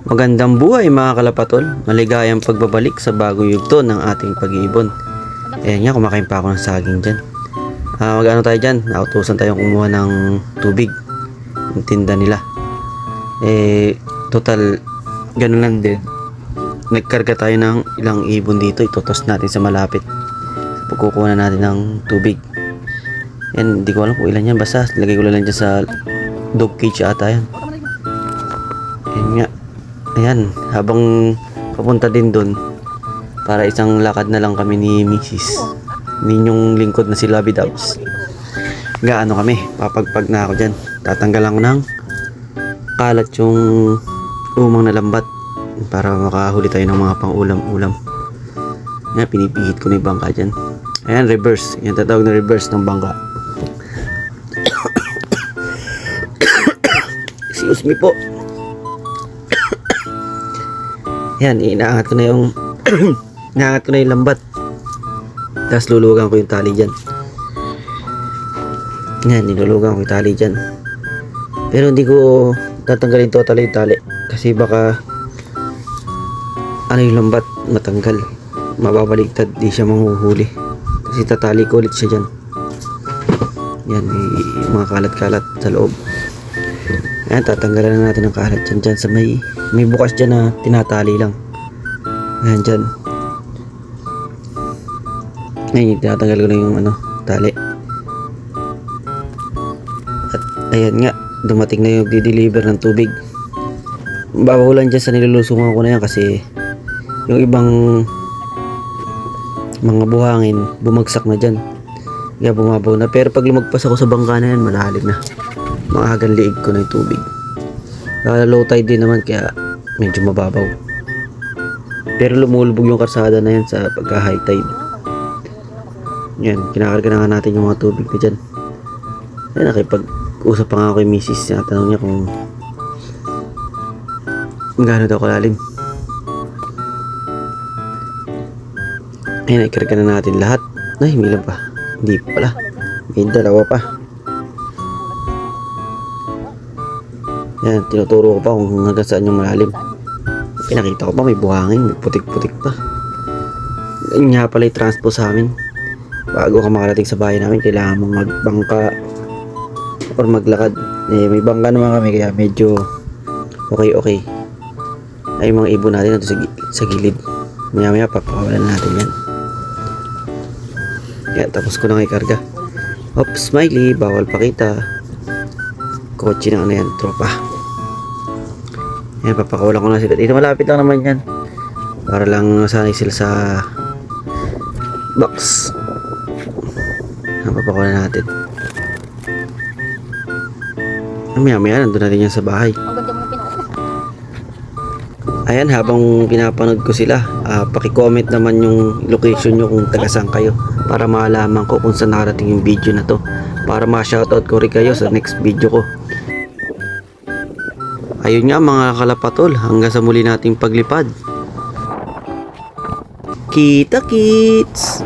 Magandang buhay mga kalapatol, maligayang pagbabalik sa bagong yugto ng ating pag-iibon. Ayan nga, kumakain pa ako ng saging dyan. Mag-ano tayo dyan, nautusan tayong kumuha ng tubig, yung tinda nila. Total, ganun lang din. Nagkarga tayo ng ilang ibon dito, itutos natin sa malapit. Pagkukuha na natin ng tubig. Yan, hindi ko alam kung ilan yan, basta lagay ko lang dyan sa dog cage ata yan. Ayan nga. Ayan, habang papunta din doon, para isang lakad na lang kami ni Mrs. Ninyong lingkod na si Lovey Dubs. Gaano kami, papagpag na ako dyan. Tatanggalan ko ng kalat yung umang na lambat para makahuli tayo ng mga pang-ulam-ulam. Ayan, pinipihit ko na yung bangka dyan. Ayan, reverse. Yan tatawag na reverse ng bangka. Excuse me po. Yan, inaangat ko na yung inaangat ko na yung lambat. Tapos lulugan ko yung tali dyan. Yan, nilulugan ko yung tali dyan. Pero hindi ko tatanggalin totally yung tali. Kasi baka ano yung lambat matanggal. Mababaligtad, di siya manghuhuli. Kasi tatali ko ulit siya dyan. Yan, may mga kalat-kalat sa loob. Ayan, tatanggalan na natin ang kalat dyan sa may bukas dyan na tinatali lang. Ayan dyan. Ayan, tinatanggal ko na yung tali. At ayan nga, dumating na yung di-deliver ng tubig. Babaw lang dyan sa nilulusungan ko na yan kasi yung ibang mga buhangin bumagsak na dyan. Kaya bumabaw na. Pero pag lumagpas ako sa bangka na yan, malalim na. Maagang liig ko na yung tubig. Low tide din naman kaya medyo mababaw. Pero lumulubog yung karsada na yan sa pagka high tide. Yan, kinakarga na nga natin yung mga tubig na dyan. Yan, nakipag-usap pa nga ako kay Mrs. Tanong niya kung gaano daw kalalim. Yan, ikarga na natin lahat. Ay, may ilan pa. Hindi pa pala. May dalawa pa. Yan, tinuturo ko pa kung hanggang saan yung malalim. Pinakita ko pa may buhangin, may putik-putik pa. Yan nga pala yung transpo sa amin. Bago ka makarating sa bahay namin, kailangan mong magbangka or maglakad. May bangka naman kami kaya medyo okay. Ay mga ibon natin nato sa gilid. Maya papakawalan natin yan. Yan, tapos ko na ikarga. Hop, smiley, bawal pakita. Kotse na yan, tropa. Yan, papakawalan ko na sila. Dito malapit lang naman yan. Para lang sanay sila sa box. Yan, papakawalan natin. Maya nandun natin yan sa bahay. Ayan, habang pinapanood ko sila, paki-comment naman yung location nyo kung taga-saan kayo para malaman ko kung saan nakarating yung video na to para ma-shoutout ko rin kayo sa next video ko. Ayun nga mga kalapatol, hanggang sa muli nating paglipad. Kita kits!